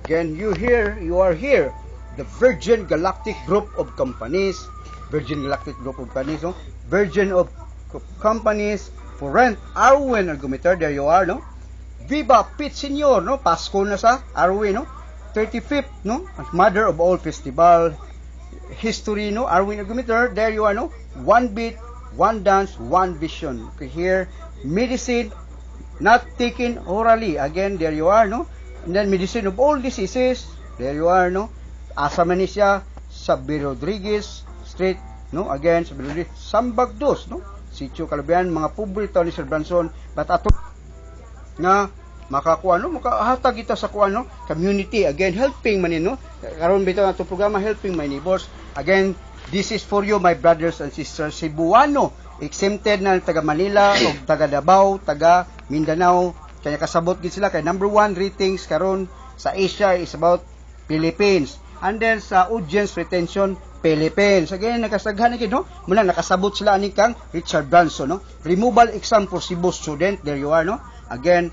Again, you are here. The Virgin Galactic Group of Companies. Virgin Galactic Group of Companies, no? Virgin of Companies for Rent. Arwin Argumeter, there you are, no? Viva Pit Senior, no? Pasko na sa Arwin, no? 35th, no? Mother of all festival history, no? Arwin Argumeter, there you are, no? One beat, one dance, one vision. Okay, here, medicine not taken orally. Again, there you are, no? And then medicine of all diseases, there you are, no? Asa man ni siya sa B. Rodriguez Street, no? Again, sa B. Rodriguez, Sambagdos, no? Sitio Calabian, mga paborito ni Sir Branson, but ato nga makakuha, no? Makahatag kita sa kuha, no? Community, again, helping man no? Karon bitaw ato programa, helping my neighbors. Again, this is for you, my brothers and sisters, Cebuano, exempted na taga Manila, o taga Davao, taga Mindanao, kaya kasabot gid sila, kay number 1 ratings karon sa Asia is about Philippines. And then sa audience retention, Philippines. Again, nakasaghan gid, no? Muna nakasabot sila ani kang Richard Branson, no? Removal exam for Cebu student, there you are, no? Again,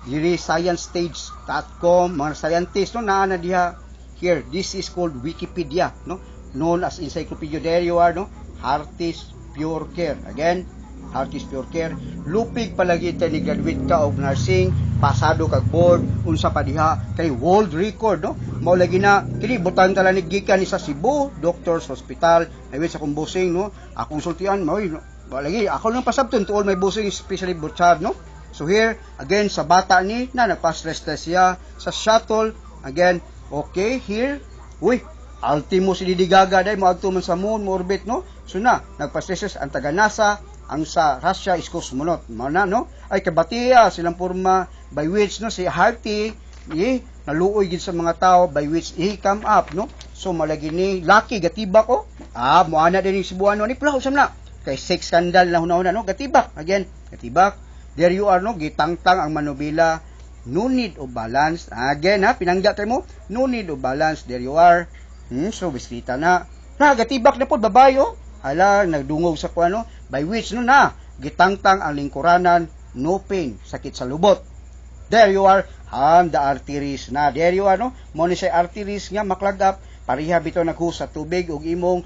diri sciencestage.com, mga scientists, no? Naa na diha here. This is called Wikipedia, no? Known as encyclopedia, there you are, no? Hearties Pure Care. Again, Hearties Pure Care. Lupig palagi tayo ni graduate ka of nursing, pasado kag board, unsa pa diha kay world record, no? Mao lagi na kini butang tala ni gikan ni sa Cebu Doctors Hospital, ayun sa kong busing, no? Akong sultian mao no? Lagi ako nang pasabton to all my busing, especially Butchard, no? So here again sa bata ni na nagpa-stress test siya sa shuttle. Again, okay, here uy, ultimo si Lady Gaga day mo adto man sa moon mo orbit, no? So na nagpa-stress ang taga NASA, ang sa Russia is cosmonaut, mao na, no? Ay kabatiya silang porma by which, no, si Harty naluoy gid sa mga tao by which he come up, no? So malagi ni lucky gatibak ko, mo ana din ni Cebuano ni plaw sam na kay sex scandal na hunahuna, no? Gatibak, again gatibak, there you are, no? Gitangtang ang manubila, no need of balance, again ha, pinangga tayo mo, no need of balance, there you are. So bisita na gatibak na po babae, oh, ala nagdungog sa kuano by which, no, na gitangtang ang lingkuranan, no pain, sakit sa lubot, there you are, the arteries na, there you are, no? Mo ni say arteries nga maklag up, pareha bitaw naghus sa tubig ug imong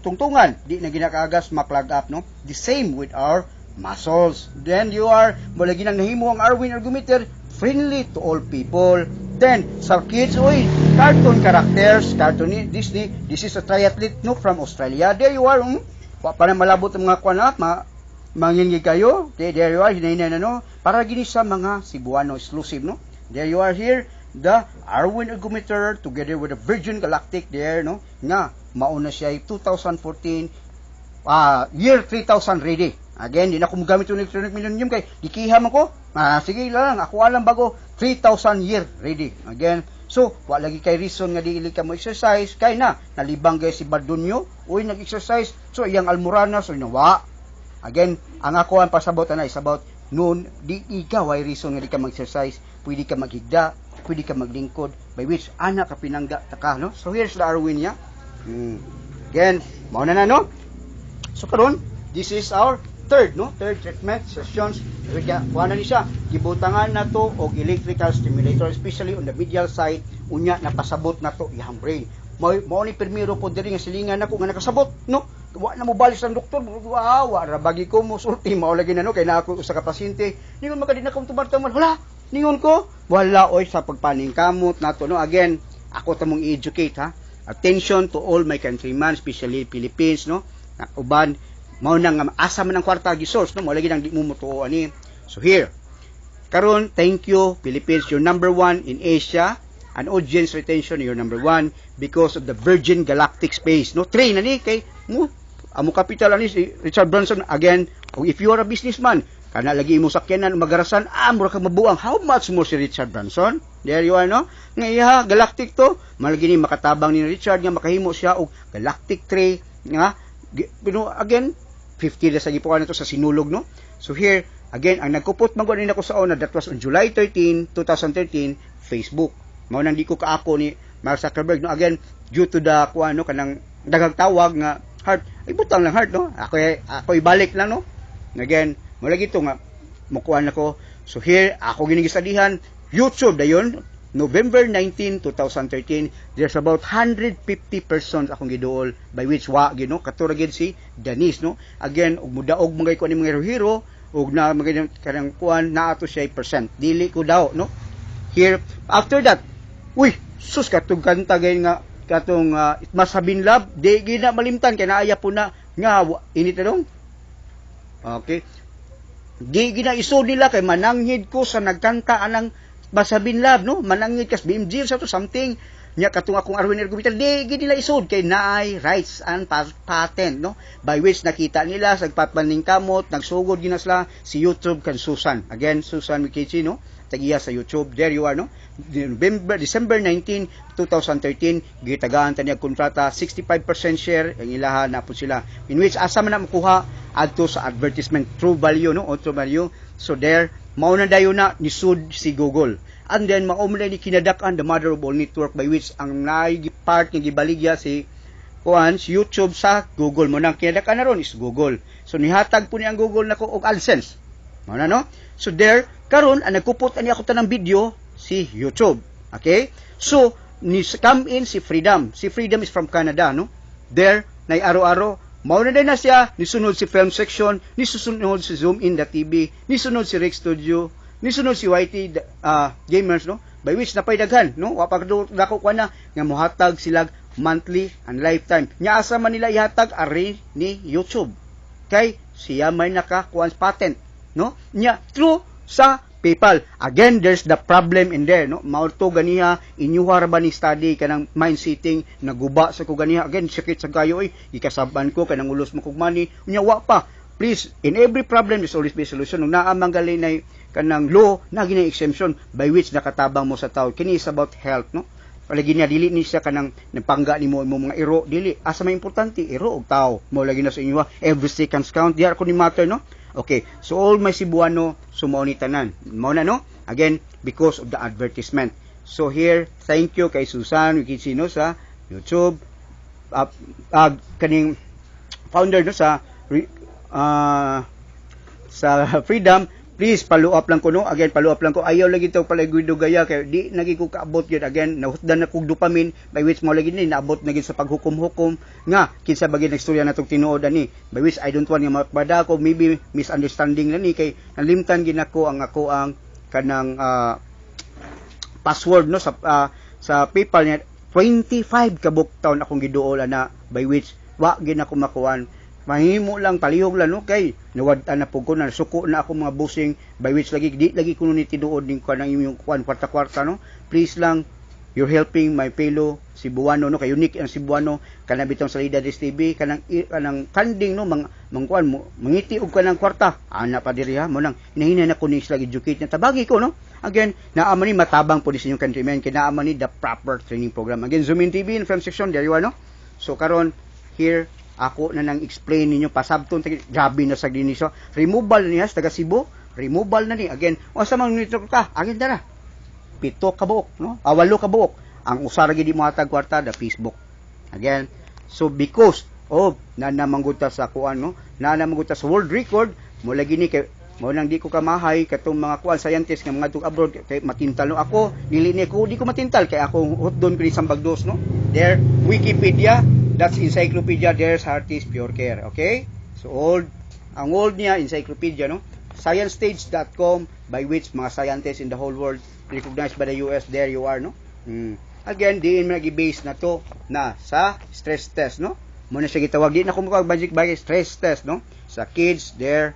tungtungan di na ginakaagas maklag up, no? The same with our muscles. Then you are molagi nang nahimo ang Arwin Argumeter friendly to all people. Then sa kids, oy, cartoon characters, cartoon ni Disney, this is a triathlete, no, from Australia, there you are, wa pa na malabot ang mga kuan mangingig kayo, okay, there you are, hinahinay na, no, para gini sa mga Cebuano exclusive, no? There you are here, the Arwin Argumeter together with the Virgin Galactic there, no, nga mauna siya 2014 year 3000 ready. Again, di na ko magamit yung electronic millennium kay dikiham ako. Sige lang, ako alam bago 3000 year ready. Again, so wa lagi kay reason nga dili ka mo exercise kay na nalibang kay si Bardunyo, uy nag-exercise. So iyang almorana so nawa. Again, ang ako ang pasabot na is about noon di ikaw ay reason nga di ka mag-exercise, pwede ka maghigda, pwede ka maglingkod, by which anak ka pinangga taka, no? So here's the Arwin niya. Again, mao na, no? So karon, this is our third treatment sessions. Kuha ni siya, gibutangan na to og electrical stimulator, especially on the medial side, unya napasabot na to iyang brain. Mao ni permiro po diri nga silingan nako nga nakasabot, no? Wa na mo balis ang doktor, wa ra bagi ko mo sulti, mao lagi na, no, kay na ako usa ka pasyente, ningon makadina kong tumartaman, wala, ningon ko, wala oy sa pagpaning kamot nato, no? Again, ako tamong i-educate, ha? Attention to all my countrymen, especially Philippines, no? Uban mao nang asa man ang kwarta gi source, no, mo lagi nang di mo mutuo ani. So here karon, thank you Philippines, you're number 1 in Asia, and audience retention you're number 1 because of the Virgin Galactic Space, no? Train ani kay mo amo capital ani si Richard Branson. Again, if you are a businessman kana lagi imo sakyanan magarasan, mura ka mabuang, how much more si Richard Branson, there you are, no? Nga iya galactic to, malagi ni makatabang ni Richard nga makahimo siya og galactic tray nga, pero again 50 na sa gipuan nito sa sinulog, no? So here again, ang nagkupot magod ni nako sa una, that was on July 13, 2013, Facebook. Mao nang di ko kaako ni Mark Zuckerberg, no? Again, due to the kuano kanang daghang tawag nga heart, ay butang lang heart, no? Ako ibalik lang, no? Again, mo lagi to nga mukuan nako. So here ako ginigisadihan YouTube dayon, November 19, 2013, there's about 150 persons akong giduol by which wa gino katuragid si Denise no. Again ug mudaog mga ko ni mga hero ug na mga kanang kuan na ato siya percent. Dili ko daw no. Here after that, uy, sus katong kanta gay nga katong Masabin Love, di gina malimtan kay naaya po na nga init na dong. Okay. Di gina isod nila kay mananghid ko sa nagkanta anang Masabin Love no, mananghid kas BMG sa to something nya katong akong Arwin Ergomita di gid nila isod kay naay rights and patent no, by which nakita nila sa pagpapaning kamot nagsugod gina sila si YouTube kan Susan. Again Susan Mikichi no, tagiya sa YouTube, there you are no. December 19, 2013 gitagaan taniya kontrata 65% share ang ilaha na po sila, in which asa man na makuha adto sa advertisement True Value no, o True Value. So there mao na dayon na nisud si Google, and then mao man ni kinadak-an the mother of all network by which ang naay part nga gibaligya si si YouTube sa Google mo nang kinadak-an na ron is Google. So nihatag po ni ang Google nako og AdSense mao na no. So there karon ang nagkupot ani ako tanang video si YouTube. Okay? So ni come in si Freedom. Si Freedom is from Canada no. There nay aro-aro mao na din na siya, nisunod si Film Section, nisunod si Zoom in the TV, nisunod si Rick Studio, nisunod si YT Gamers no, by which napay daghan no, wa pa dako ko na nga mohatag sila monthly and lifetime. Nya asa man nila ihatag ari ni YouTube. Kay siya may nakakuan patent no, nya through sa PayPal. Again, there's the problem in there, no? Maurto ganiha, inyuhar ba ni study kanang mind setting, naguba sa ko ganiha. Again, sakit sa kayo, ikasaban ko, kanang ulos mo kog money. Unyawa pa. Please, in every problem, there's always be a solution. Nung naamang galay na kanang law, na gina exemption by which nakatabang mo sa tao. Kini is about health, no? Palagi niya, dili ni siya kanang napangga ni mo mga iro. Dili, asa may importante, iro o tao. Mo lagi na sa inyo, every seconds count. Di ako ni matter, no? Okay, so all my Cebuano sumao ni tanan. Mao na no? Again, because of the advertisement. So here, thank you kay Susan Wikitsino sa YouTube, kaning founder no sa Freedom. Please follow up lang ko no. Again, follow up lang ko. Ayaw lagi to palagwido gaya kay di nagi ko kaabot gyud. Again, nahutdan na kog dopamine by which mo lagi ni naabot na gyud sa paghukom-hukom nga kinsa bagay na istorya natong tinuod ani. By which I don't want nga mapabada ko, maybe misunderstanding lang ni kay nalimtan gid nako ang ako ang kanang password no sa PayPal niya. 25 kabuk taon akong giduol na by which wa gid ako makuan. Mahimo lang palihog lang no kay nawad-an na pug ko na suko na ako mga busing by which lagi di lagi kuno ni tiduod ning kanang imong kuan kwarta-kwarta no. Please lang, you're helping my fellow Cebuano no, kay unique ang Cebuano kana bitong salida des TV kanang funding no mangkuan mo mangiti og kanang kwarta ana pa diri ha mo nang hinahinay na ko ni sila educate na tabagi ko no. Again, naaman ni matabang po din sa inyong countrymen, kay naaman ni the proper training program. Again, Zoom in TV in Film Section, there you are no. So karon here ako na nang explain ninyo pasabton grabe na sa dinis so removal niya sa taga Cebu, removal na ni. Again, unsa man nito ka agin dara 7 ka buok no, 8 ka buok ang usa ra gid mo hatag kwarta da Facebook. Again, so because of nanamangguta sa kuan no, nanamangguta sa world record mo lagi ni kay mo nang di ko kamahay katong mga kuan scientist nga mga tug abroad kay matintal no. Ako dili ni ko di ko matintal kay ako hotdon ko ni Sambagdos no. There Wikipedia, that's encyclopedia, there's Hearties Pure Care. Okay? So ang old niya encyclopedia no. Sciencestage.com by which mga scientists in the whole world recognized by the US, there you are no. Again, diin man gi-base na to na sa stress test no. Mo na siya gitawag di na ko magic bagay stress test no. Sa kids there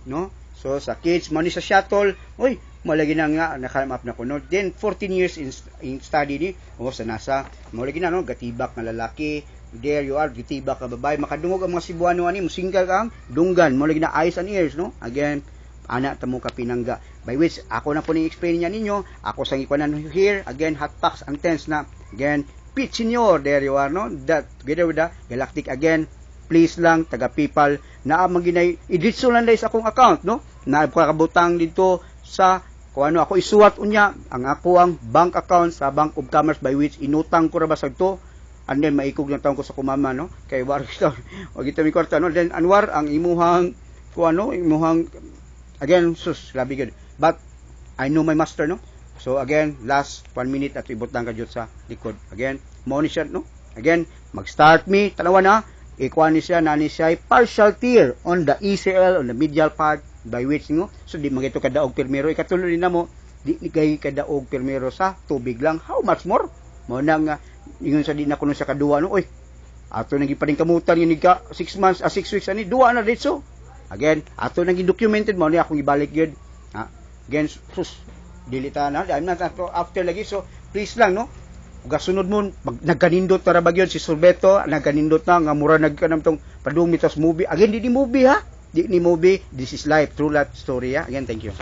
no. So sa kids mo ni sa shuttle, oy malagi na nga naka-come up na ko no. Then 14 years in study ni sa NASA malagi na no, gatibak na lalaki, there you are, gatibak ka babae, makadungog ang mga Cebuano ani musinggal kang dunggan malagi na eyes and ears no. Again, ana tamo ka pinangga by which ako na po ni explain niya ninyo, ako sang ikuanan here. Again, hot packs ang tense na. Again, Pete Senior, there you are no, that together with the Galactic. Again, please lang taga PayPal na maginay iditso lang dai sa akong account no, na pakabutang dito sa kung ano ako isuwat unya ang ako ang bank account sa Bank of Commerce by which inutang ko ra basag to, and then maikog lang taon ko sa kumama no kay war wag ito mi kwarta no. Then Anwar ang imuhang kung ano imuhang again sus grabe good, but I know my master no. So again, last 1 minute at ibutang ka jud sa likod. Again, mo ni siya no. Again, mag-start me tanawa na. Ikuha ni siya nani siya partial tear on the ECL on the medial part by which no. So di magito kadaog pirmero ikatuloy din namo di ni kay kadaog pirmero sa tubig lang. How much more? Mo nang ingon sa di na kuno sa kaduwa no. Oy, ato nang giparing kamutan ni ka 6 months 6 weeks ani duwa na ditso. Again, ato nang documented mo ni akong ibalik gyud. Again, sus dilita na I'm not after lagi so please lang no gasunod mo nagkanindot para bagyon si Sorbeto nagkanindot na nga mura nagkanam tong padumi tas movie again di movie ha di ni movie this is life true life story ha again thank you